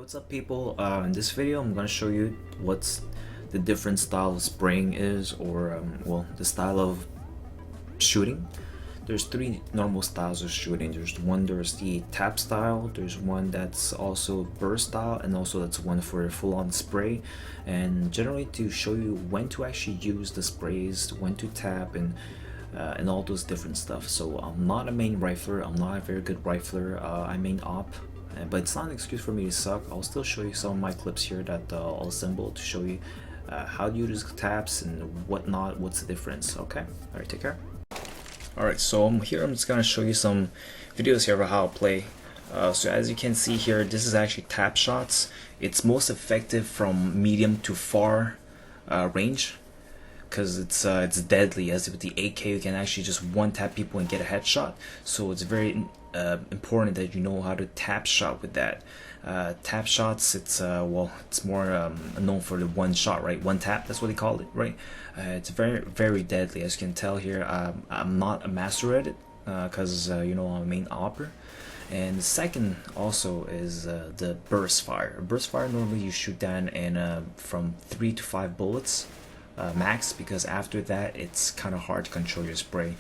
What's up people? In this video I'm going to show you what's the different style of spraying is, or well, the style of shooting. There's three normal styles of shooting. There's the tap style, there's one that's also burst style, and also that's one for full-on spray. And generally to show you when to actually use the sprays, when to tap, and all those different stuff. So I'm not a main rifler, I'm not a very good rifler, I main op. But it's not an excuse for me to suck. I'll still show you some of my clips here that I'll assemble to show you how to use taps and whatnot, what's the difference. Okay, alright, take care. Alright, so I'm just gonna show you some videos here of how to play. So as you can see here, this is actually tap shots. It's most effective from medium to far range, because it's deadly. As with the AK, you can actually just one tap people and get a headshot. So it's very important that you know how to tap shot with that. Tap shots, it's well, it's more known for the one shot, right? One tap, that's what they call it, right? It's very deadly. As you can tell here, I'm not a master at it because you know, I'm a main opper. And the second also is the burst fire. Burst fire, normally you shoot down in from 3 to 5 bullets max, because after that it's kind of hard to control your spray.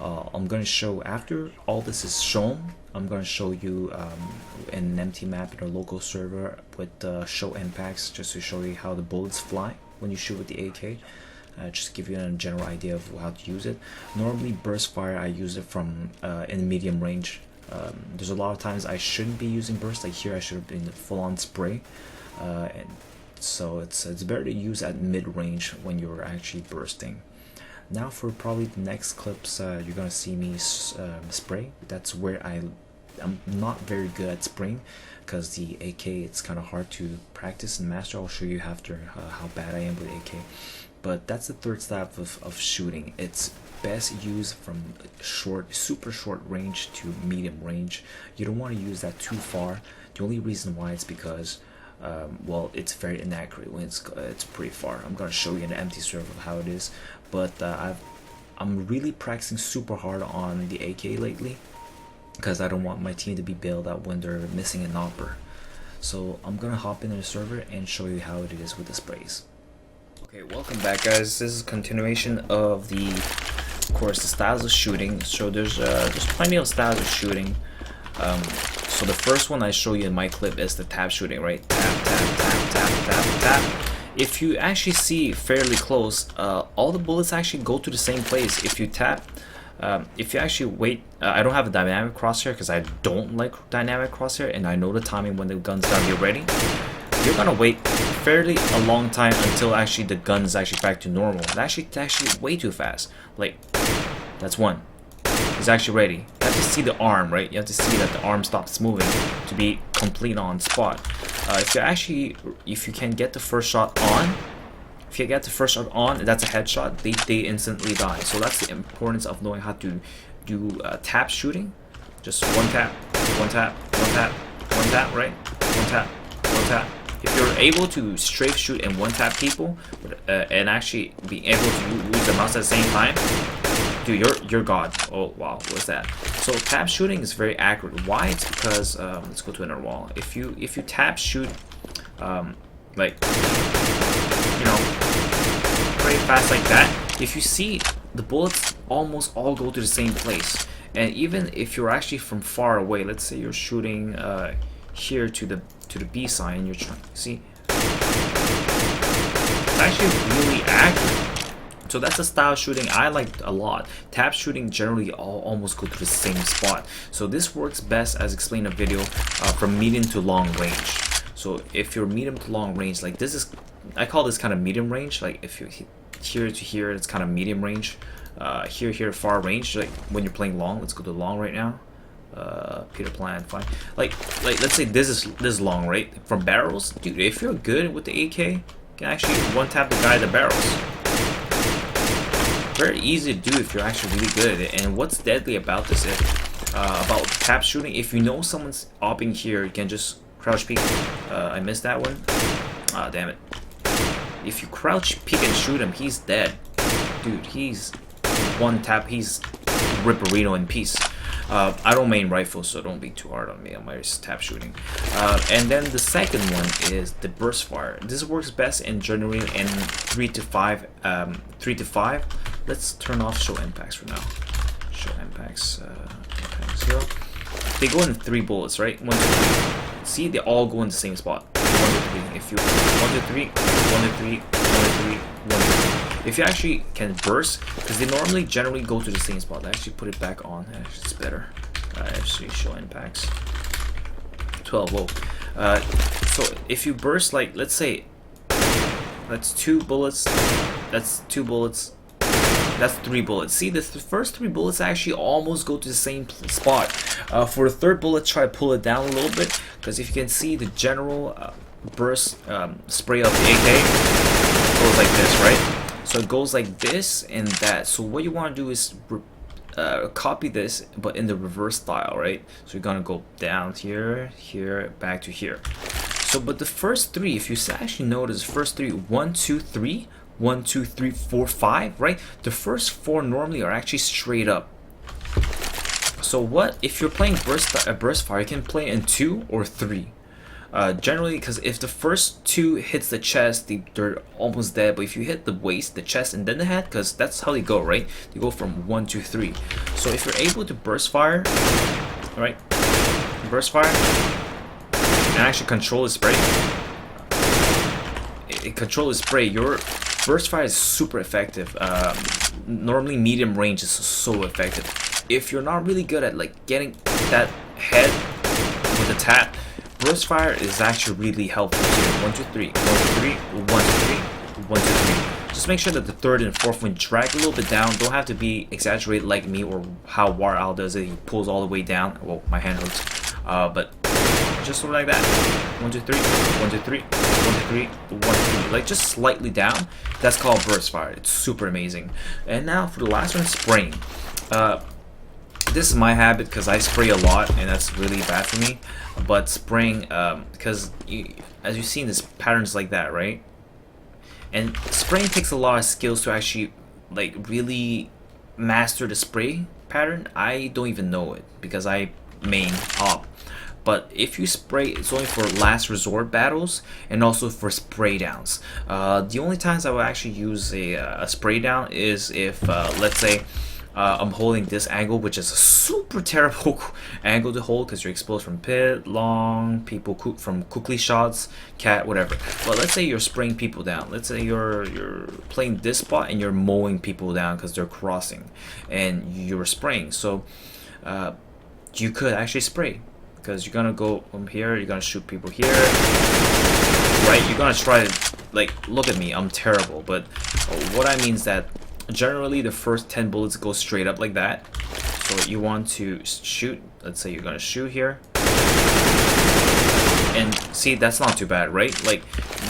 I'm going to show, after all this is shown, I'm going to show you in an empty map in a local server with show impacts, just to show you how the bullets fly when you shoot with the AK. Just give you a general idea of how to use it. Normally burst fire, I use it from in medium range. There's a lot of times I shouldn't be using burst, like here I should have been full-on spray, and so it's better to use at mid-range when you're actually bursting. Now for probably the next clips, you're gonna see me spray. That's where I'm not very good at spraying, because the AK, it's kind of hard to practice and master. I'll show you after how bad I am with AK. But that's the third style of shooting. It's best used from super short range to medium range. You don't want to use that too far. The only reason why is because well, it's very inaccurate when it's pretty far. I'm gonna show you in an empty server how it is, but I'm really practicing super hard on the AK lately, because I don't want my team to be bailed out when they're missing an opper. So I'm gonna hop into the server and show you how it is with the sprays. Okay, welcome back guys. This is a continuation of of course, the styles of shooting. So there's plenty of styles of shooting. So the first one I show you in my clip is the tap shooting, right? Tap, tap, tap, tap, tap, tap. If you actually see fairly close, all the bullets actually go to the same place. If you tap, if you actually wait, I don't have a dynamic crosshair because I don't like dynamic crosshair, and I know the timing when the gun's gonna be ready. You're gonna wait fairly a long time until actually the gun is actually back to normal. It's actually way too fast. Like, that's one. It's actually ready. You have to see the arm, right? You have to see that the arm stops moving to be complete on spot. If you can get the first shot on, that's a headshot. They instantly die. So that's the importance of knowing how to do tap shooting. Just one tap, one tap, one tap, one tap, right? One tap, one tap. If you're able to strafe shoot and one tap people, and actually be able to use the mouse at the same time, dude, you're god. Oh wow, what's that? So tap shooting is very accurate. Why? It's because let's go to another wall. If you tap shoot, like, you know, very fast like that, if you see, the bullets almost all go to the same place. And even if you're actually from far away, let's say you're shooting here to the B sign, you're trying to see, it's actually really accurate. So that's a style shooting I like a lot. Tap shooting generally almost go to the same spot. So this works best, as explained in a video, from medium to long range. So if you're medium to long range, like this is, I call this kind of medium range. Like if you're here to here, it's kind of medium range. Here far range, like when you're playing long. Let's go to long right now. Peter Plan, fine. Like let's say this is long, right? From barrels, dude. If you're good with the AK, you can actually one tap the guy at the barrels. Very easy to do if you're actually really good at it. And what's deadly about this is about tap shooting. If you know someone's opping here, you can just crouch peek. I missed that one. Ah, damn it. If you crouch peek and shoot him, he's dead. Dude, he's one tap, he's Ripperino in peace. I don't main rifle, so don't be too hard on me. I'm just tap shooting. And then the second one is the burst fire. This works best in generally in 3 to 5. 3 to 5. Let's turn off show impacts for now. Show impacts. Impact 0. They go in 3 bullets, right? 1, 2, 3. See, they all go in the same spot. 1 to 3. If you 1 to 3, 1 to 3, 1 to 3, 1 to 3. If you actually can burst, because they normally generally go to the same spot. Let's actually put it back on. Actually, it's better. Actually, show impacts. 12. Whoa. So if you burst, like, let's say that's 2 bullets. That's 2 bullets. That's 3 bullets. See, the first 3 bullets actually almost go to the same spot. For the third bullet, try to pull it down a little bit, because if you can see the general burst spray of the AK goes like this, right? So it goes like this and that. So what you want to do is copy this, but in the reverse style, right? So you're gonna go down here, here, back to here. So, but the first 3, if you actually notice, first 3, 1, 2, 3. 1, 2, 3, 4, 5, right? The first 4 normally are actually straight up. So what if you're playing burst fire, you can play in 2 or 3. Generally, because if the first 2 hits the chest, they're almost dead. But if you hit the waist, the chest, and then the head, because that's how they go, right? They go from 1 to 3. So if you're able to burst fire, right? Burst fire, and actually control the spray. Control the spray. Your burst fire is super effective. Normally medium range is so effective. If you're not really good at like getting that head with a tap, burst fire is actually really helpful too. 1, 2, 3, 1, 2, 3, 1, 2, 3, 1, 2, 3. Just make sure that the third and fourth one drag a little bit down. Don't have to be exaggerated like me or how War Owl does it. He pulls all the way down. Well, my hand hurts. But just sort of like that. 1, 2, 3, 1, 2, 3, 1, 2, 3, 1, 2, 3. Like just slightly down. That's called burst fire. It's super amazing. And now for the last one, spraying. This is my habit because I spray a lot and that's really bad for me. But spraying, because as you see in this patterns like that, right? And spraying takes a lot of skills to actually like really master the spray pattern. I don't even know it because I main op. But if you spray, it's only for last resort battles and also for spray downs. The only times I will actually use a spray down is if, let's say, I'm holding this angle, which is a super terrible angle to hold because you're exposed from pit, long, people from quickly shots, cat, whatever. But let's say you're spraying people down. Let's say you're playing this spot and you're mowing people down because they're crossing, and you're spraying. So you could actually spray. Because you're gonna go from here, you're gonna shoot people here, right? You're gonna try to, like, look at me, I'm terrible. But what I mean is that generally the first 10 bullets go straight up like that. So you want to shoot, let's say you're gonna shoot here. And see, that's not too bad, right? Like,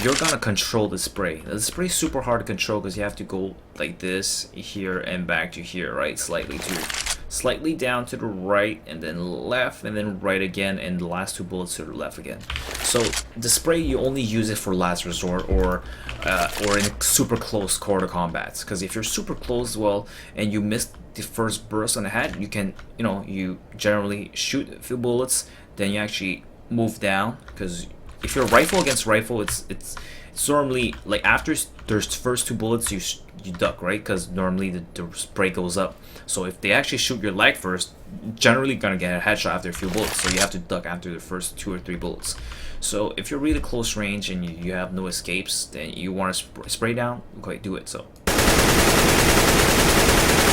you're gonna control the spray. The spray is super hard to control because you have to go like this, here, and back to here, right? Slightly down to the right, and then left, and then right again, and the last 2 bullets to the left again. So the spray, you only use it for last resort or in super close quarter combats. Because if you're super close, well, and you miss the first burst on the head, you can, you generally shoot a few bullets, then you actually move down. Because if you're rifle against rifle, it's normally like after there's first 2 bullets, you duck, right? Because normally the spray goes up. So if they actually shoot your leg first, generally gonna get a headshot after a few bullets. So you have to duck after the first 2 or 3 bullets. So if you're really close range and you have no escapes, then you want to spray down, okay, do it. So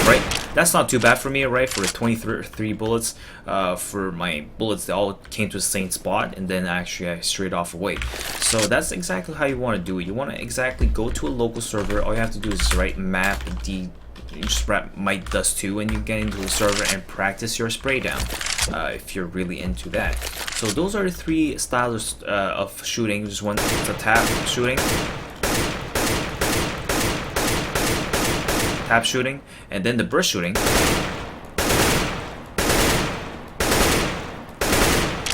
right, that's not too bad for me, right? For the 23 bullets, for my bullets, they all came to the same spot, and then actually I straight off away. So that's exactly how you want to do it. You want to exactly go to a local server. All you have to do is map the. You just might dust 2 when you get into the server and practice your spray down if you're really into that. So those are the 3 styles of shooting. Just one, it's a tap shooting, and then the burst shooting,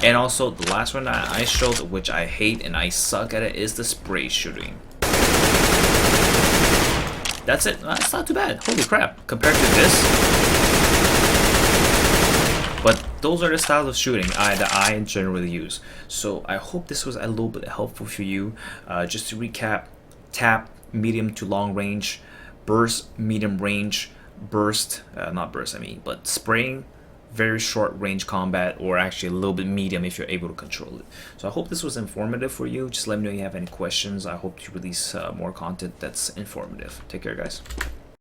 and also the last one that I showed, which I hate and I suck at it, is the spray shooting. That's it. It's not too bad. Holy crap. Compared to this. But those are the styles of shooting that I generally use. So I hope this was a little bit helpful for you. Just to recap: tap, medium to long range; burst, medium range; burst, not burst I mean, but spraying, very short range combat, or actually a little bit medium if you're able to control it. So I hope this was informative for you. Just let me know if you have any questions. I hope to release more content that's informative. Take care, guys.